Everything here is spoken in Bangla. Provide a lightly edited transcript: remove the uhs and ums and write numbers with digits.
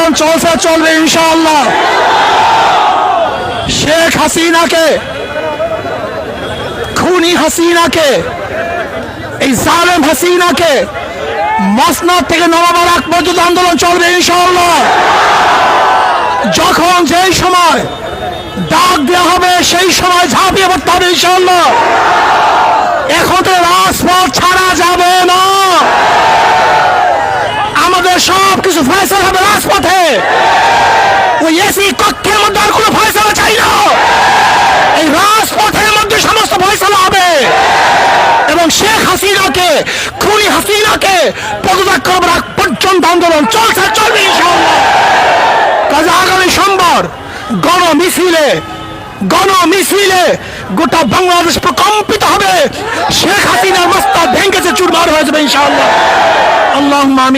আন্দোলন চলছে, চলবে ইনশাআল্লাহ। শেখ হাসিনাকে, খুনি হাসিনাকে, এই জালেম হাসিনাকে মসনদ থেকে নামাবার আগ পর্যন্ত আন্দোলন চলবে ইনশাআল্লাহ। যখন যেই সময় ডাক দেওয়া হবে সেই সময় ঝাঁপিয়ে পড়তে হবে ইনশাআল্লাহ। এখন তো রাজপথ ছাড়া যাবে না, আমাদের সব কিছু ফয়সালা হবে রাজপথে। ওই এসি কক্ষের মধ্যে আর কোনো ফয়সালা চাই না, এই রাজপথের মধ্যে সমস্ত ফয়সালা হবে। এবং শেখ হাসিনাকে, খুনি হাসিনাকে পদত্যাগ করার আগ পর্যন্ত আন্দোলন চলছে, চলবে ইনশাআল্লাহ। কাজে আগামী সোমবার গণমিছিলে গোটা বাংলাদেশ প্রকম্পিত হবে। শেখ হাসিনার মস্তক ভেঙেছে, চুরমার হয়ে যাবে ইনশাআল্লাহ। আল্লাহুম্মা আমিন।